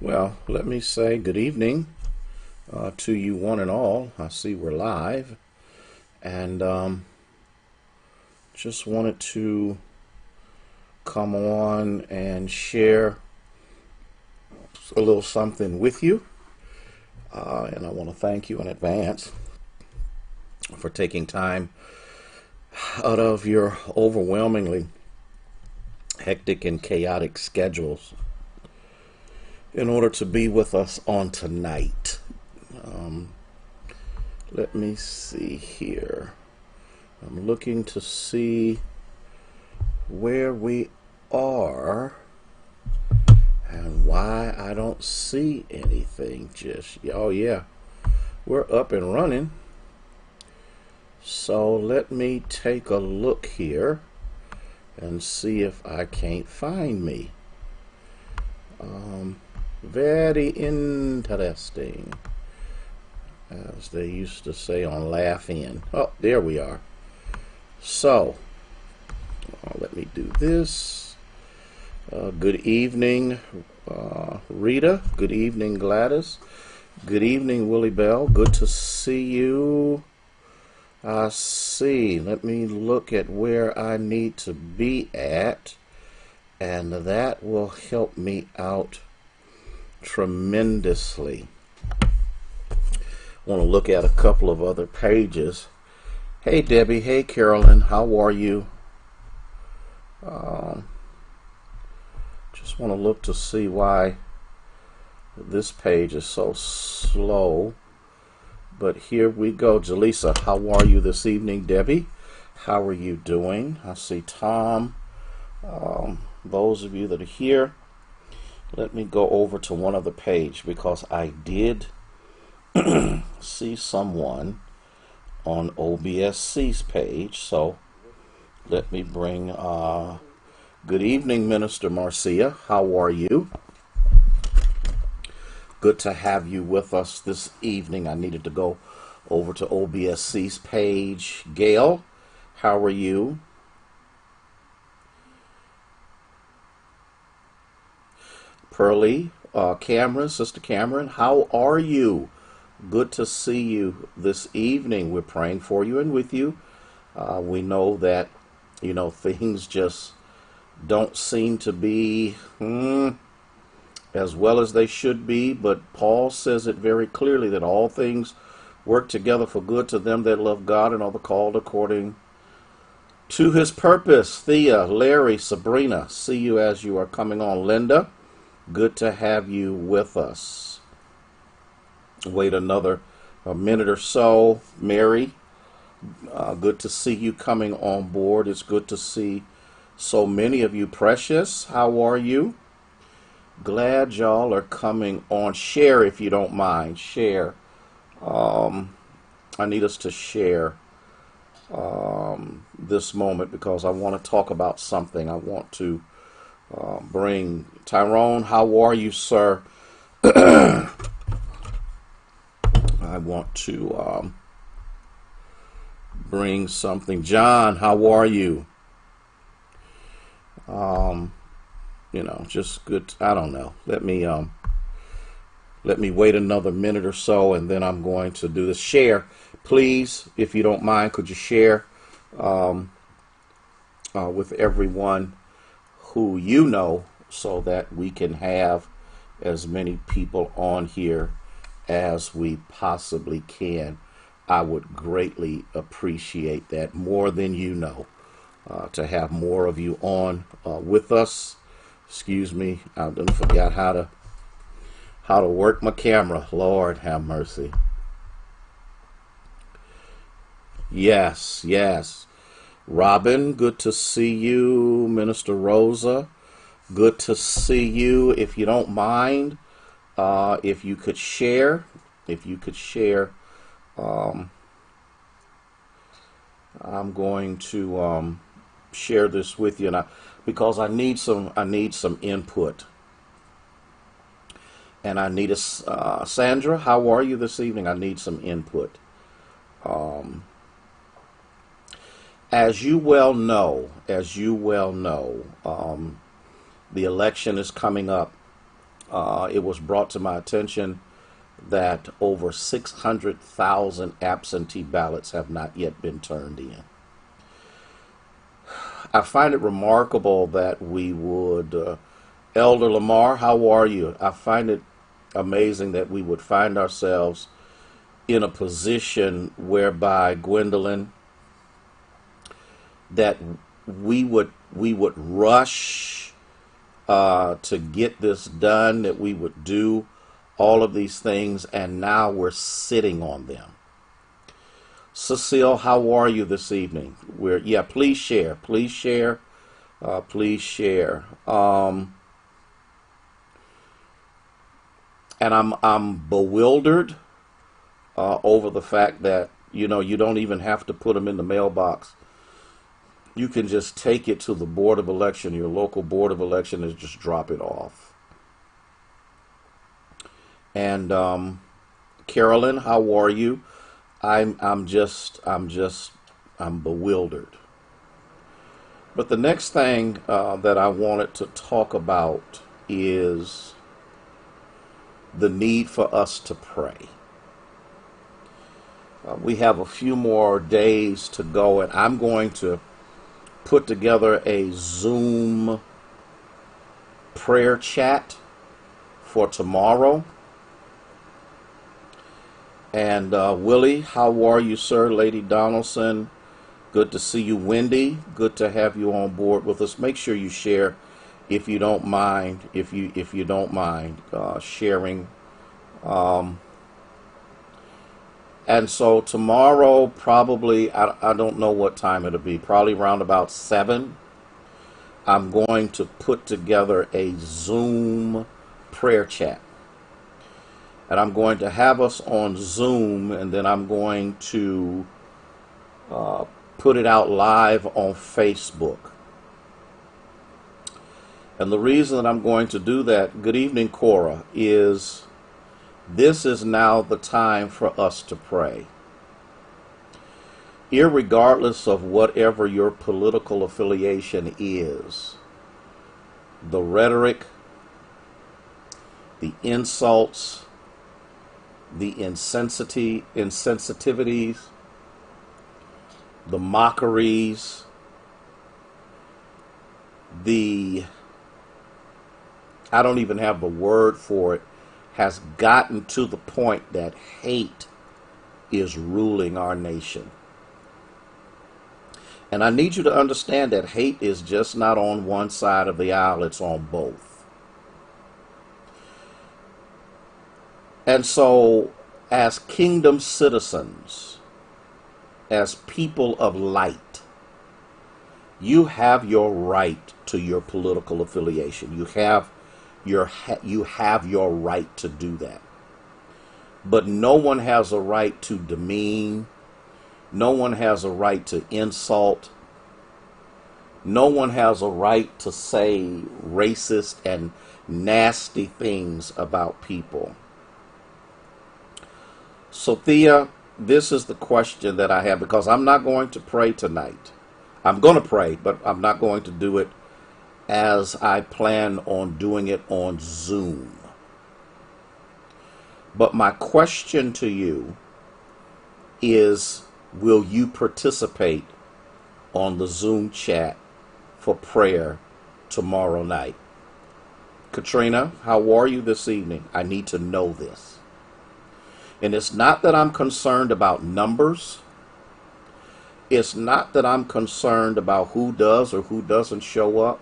Well, let me say good evening to you one and all. I see we're live, and just wanted to come on and share a little something with you. And I want to thank you in advance for taking time out of your overwhelmingly hectic and chaotic schedules in order to be with us on tonight. Um, Let me see here. I'm looking to see where we are and why I don't see anything just. Oh, yeah, we're up and running. So let me take a look here and see if I can't find me. Very interesting, as they used to say on Laugh In. Oh, there we are. So, let me do this. Good evening, Rita. Good evening, Gladys. Good evening, Willie Bell. Good to see you. I see. Let me look at where I need to be at, and that will help me out tremendously. I want to look at a couple of other pages. Hey, Debbie. Hey, Carolyn. How are you? Just want to look to see why this page is so slow. But here we go. Jaleesa, how are you this evening? Debbie, how are you doing? I see Tom. Those of you that are here, let me go over to one other page because I did see someone on OBSC's page. So let me bring, good evening, Minister Marcia. How are you? Good to have you with us this evening. I needed to go over to OBSC's page. Gail, how are you? Pearlie, Cameron, Sister Cameron, how are you? Good to see you this evening. We're praying for you and with you. We know that, things just don't seem to be as well as they should be, but Paul says it very clearly that all things work together for good to them that love God and are the called according to his purpose. Thea, Larry, Sabrina, see you as you are coming on. Linda, good to have you with us. Wait a minute or so. Mary, good to see you coming on board. It's good to see so many of you. Precious, how are you? Glad y'all are coming on. Share if you don't mind. Share. I need us to share this moment because I want to talk about something. I want to bring Tyrone. How are you, sir? I want to bring something. John, how are you? Just good. I don't know. Let me wait another minute or so, and then I'm going to do the share. Please, if you don't mind, could you share with everyone who you know, so that we can have as many people on here as we possibly can. I would greatly appreciate that, more than you know, to have more of you on with us. Excuse me, I done forgot how to work my camera. Lord have mercy. Yes. Robin, good to see you. Minister Rosa, good to see you. If you don't mind, if you could share, I'm going to share this with you, because I need some input, and I need Sandra, how are you this evening? I need some input. As you well know, the election is coming up it was brought to my attention that over 600,000 absentee ballots have not yet been turned in. I find it remarkable that we would, Elder Lamar, how are you? I find it amazing that we would find ourselves in a position whereby, Gwendolyn, that we would rush to get this done, that we would do all of these things, and now we're sitting on them. Cecile, how are you this evening? Please share. Please share. Please share. And I'm bewildered over the fact that you don't even have to put them in the mailbox. You can just take it to the Board of Election, your local Board of Election, and just drop it off. And Carolyn, how are you? I'm bewildered. But the next thing that I wanted to talk about is the need for us to pray. We have a few more days to go, and I'm going to put together a Zoom prayer chat for tomorrow. And Willie, how are you, sir? Lady Donaldson, good to see you. Wendy, good to have you on board with us. Make sure you share, if you don't mind. If you don't mind sharing. And so tomorrow, probably, I don't know what time it'll be. Probably around about 7. I'm going to put together a Zoom prayer chat. And I'm going to have us on Zoom, and then I'm going to put it out live on Facebook. And the reason that I'm going to do that, good evening, Cora, is this is now the time for us to pray. Irregardless of whatever your political affiliation is, the rhetoric, the insults, the insensitivities, the mockeries, I don't even have the word for it, has gotten to the point that hate is ruling our nation. And I need you to understand that hate is just not on one side of the aisle, it's on both. And so, as kingdom citizens, as people of light, you have your right to your political affiliation. You have your right to do that. But no one has a right to demean. No one has a right to insult. No one has a right to say racist and nasty things about people. Sophia, this is the question that I have, because I'm not going to pray tonight. I'm going to pray, but I'm not going to do it as I plan on doing it on Zoom. But my question to you is, will you participate on the Zoom chat for prayer tomorrow night? Katrina, how are you this evening? I need to know this. And it's not that I'm concerned about numbers. It's not that I'm concerned about who does or who doesn't show up.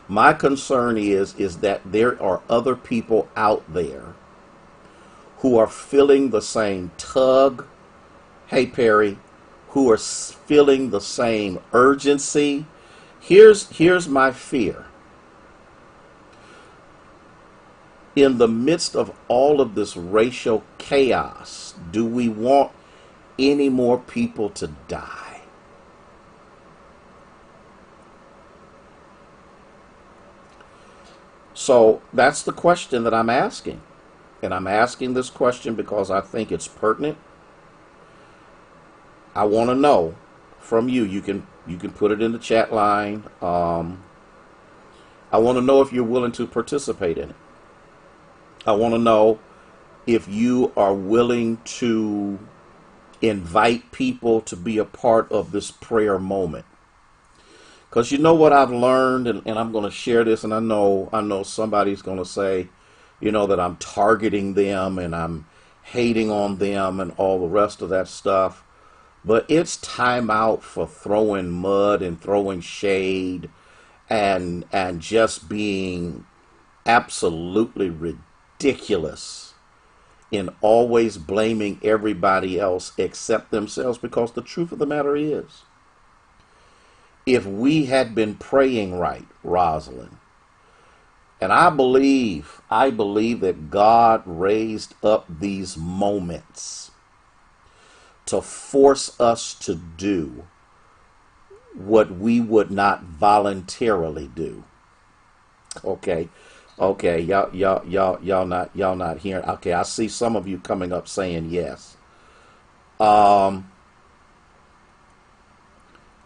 My concern is that there are other people out there who are feeling the same tug, hey Perry, who are feeling the same urgency. Here's my fear. In the midst of all of this racial chaos, do we want any more people to die? So that's the question that I'm asking. And I'm asking this question because I think it's pertinent. I want to know from you. You can put it in the chat line. I want to know if you're willing to participate in it. I want to know if you are willing to invite people to be a part of this prayer moment. Because you know what I've learned, and I'm going to share this, and I know somebody's going to say, that I'm targeting them and I'm hating on them and all the rest of that stuff. But it's time out for throwing mud and throwing shade and just being absolutely ridiculous in always blaming everybody else except themselves, because the truth of the matter is, if we had been praying right, Rosalind, and I believe that God raised up these moments to force us to do what we would not voluntarily do. Okay. Okay, y'all not hearing. Okay, I see some of you coming up saying yes. Um,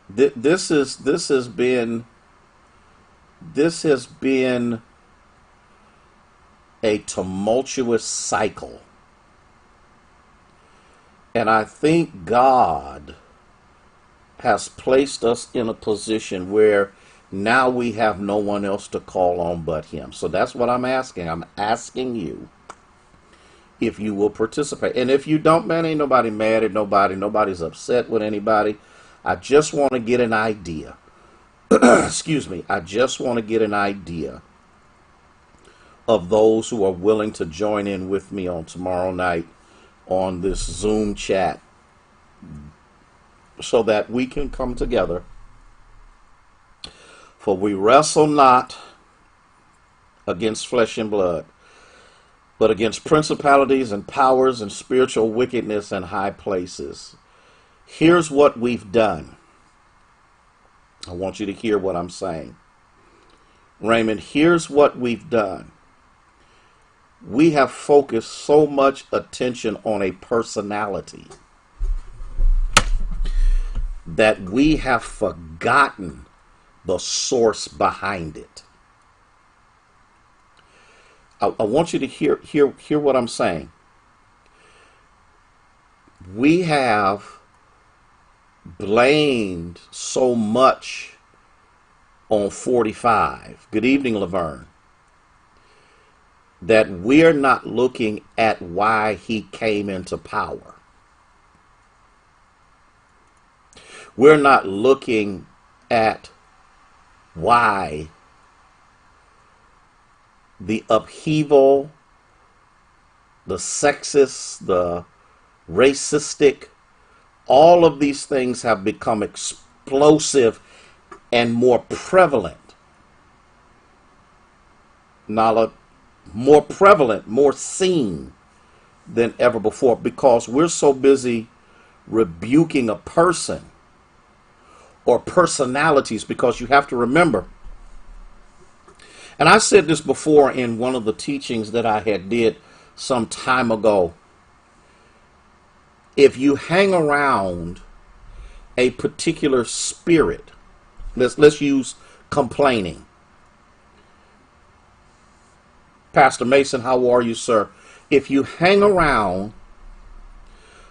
this has been a tumultuous cycle, and I think God has placed us in a position where now we have no one else to call on but Him. So that's what I'm asking. I'm asking you if you will participate. And if you don't, man, ain't nobody mad at nobody. Nobody's upset with anybody. I just want to get an idea. Excuse me. I just want to get an idea of those who are willing to join in with me on tomorrow night on this Zoom chat so that we can come together. For we wrestle not against flesh and blood, but against principalities and powers and spiritual wickedness in high places. Here's what we've done. I want you to hear what I'm saying. Raymond, here's what we've done. We have focused so much attention on a personality that we have forgotten the source behind it. I want you to hear what I'm saying. We have blamed so much on 45. Good evening, Laverne. That we're not looking at why he came into power. We're not looking at why the upheaval, the sexist, the racistic, all of these things have become explosive and more prevalent. Nala, more prevalent, more seen than ever before, because we're so busy rebuking a person or personalities. Because you have to remember, and I said this before in one of the teachings that I had did some time ago, if you hang around a particular spirit, let's use complaining. Pastor Mason, how are you, sir? If you hang around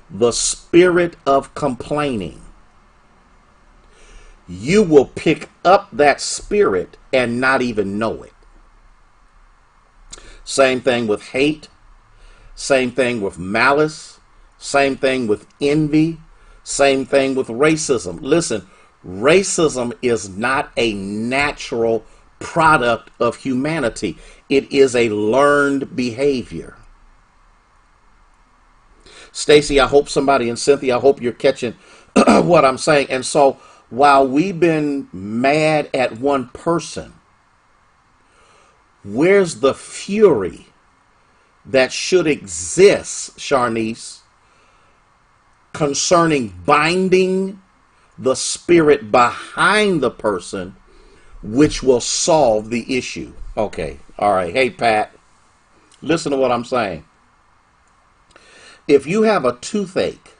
the spirit of complaining, you will pick up that spirit and not even know it. Same thing with hate, same thing with malice, same thing with envy, same thing with racism. Listen, racism is not a natural product of humanity. It is a learned behavior. Stacy, I hope somebody, and Cynthia, I hope you're catching what I'm saying. And so while we've been mad at one person, where's the fury that should exist, Sharnice, concerning binding the spirit behind the person, which will solve the issue? Okay, all right. Hey, Pat, listen to what I'm saying. If you have a toothache,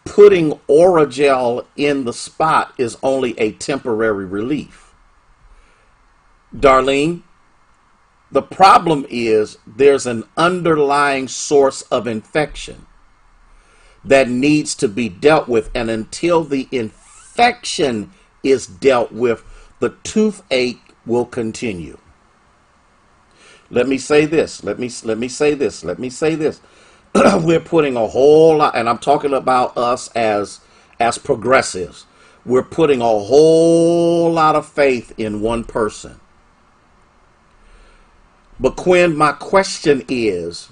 putting Orajel in the spot is only a temporary relief. Darlene, the problem is there's an underlying source of infection that needs to be dealt with. And until the infection is dealt with, the toothache will continue. Let me say this. Let me say this. We're putting a whole lot, and I'm talking about us as progressives. We're putting a whole lot of faith in one person. But Quinn, my question is,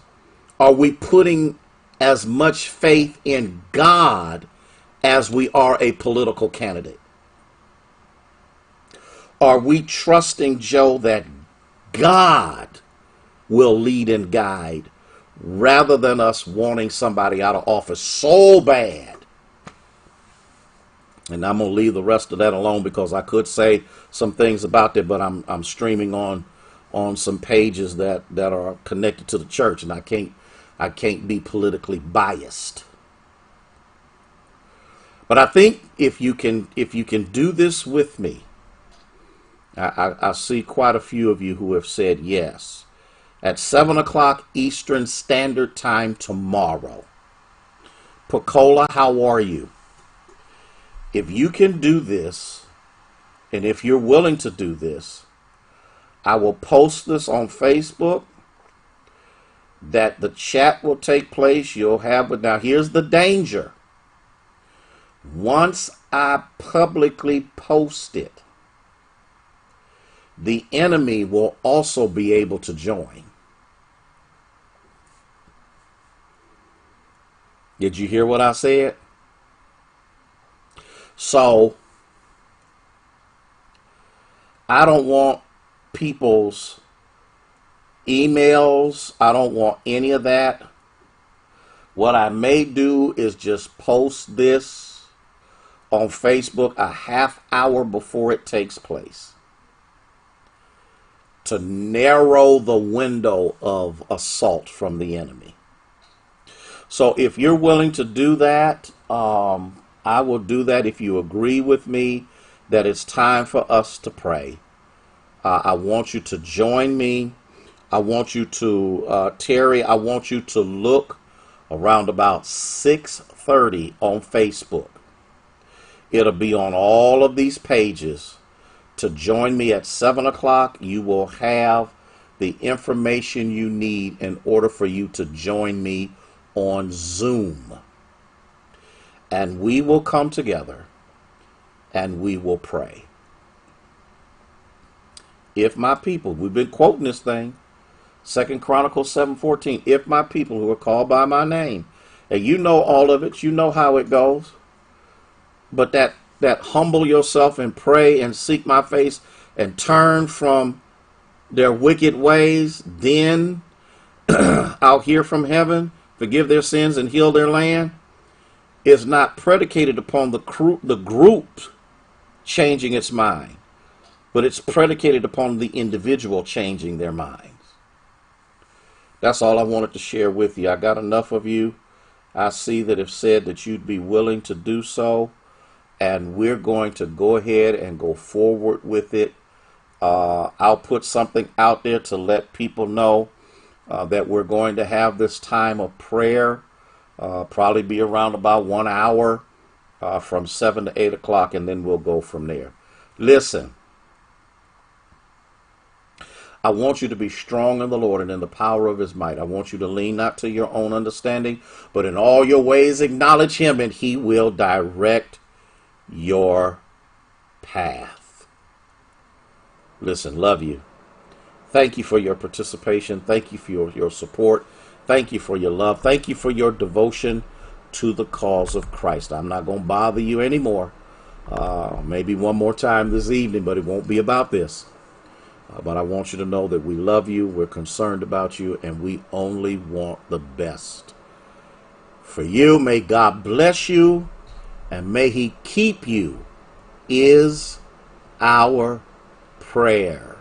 are we putting as much faith in God as we are a political candidate? Are we trusting, Joe, that God will lead and guide rather than us wanting somebody out of office so bad? And I'm going to leave the rest of that alone because I could say some things about that, but I'm streaming on some pages that are connected to the church, and I can't be politically biased. But I think if you can do this with me, I see quite a few of you who have said yes. At 7 o'clock Eastern Standard Time tomorrow. Pecola, how are you? If you can do this, and if you're willing to do this, I will post this on Facebook, that the chat will take place. You'll have, but now here's the danger. Once I publicly post it, the enemy will also be able to join. Did you hear what I said? So, I don't want people's emails. I don't want any of that. What I may do is just post this on Facebook a half hour before it takes place, to narrow the window of assault from the enemy. So if you're willing to do that, I will do that. If you agree with me that it's time for us to pray, I want you to join me. I want you to, Terry, I want you to look around about 6:30 on Facebook. It'll be on all of these pages. To join me at 7 o'clock, you will have the information you need in order for you to join me on Zoom. And we will come together and we will pray. If my people, we've been quoting this thing, 2 Chronicles 7:14, if my people who are called by my name, and you know all of it, you know how it goes, but that humble yourself and pray and seek my face and turn from their wicked ways, then I'll hear from heaven, forgive their sins and heal their land, is not predicated upon the group changing its mind, but it's predicated upon the individual changing their minds. That's all I wanted to share with you. I got enough of you. I see that have said that you'd be willing to do so, and we're going to go ahead and go forward with it. I'll put something out there to let people know that we're going to have this time of prayer, probably be around about 1 hour from 7 to 8 o'clock, and then we'll go from there. Listen, I want you to be strong in the Lord and in the power of his might. I want you to lean not to your own understanding, but in all your ways acknowledge him, and he will direct your path. Listen, love you. Thank you for your participation. Thank you for your support. Thank you for your love. Thank you for your devotion to the cause of Christ. I'm not going to bother you anymore. Maybe one more time this evening, but it won't be about this. But I want you to know that we love you, we're concerned about you, and we only want the best for you. May God bless you, and may he keep you, is our prayer.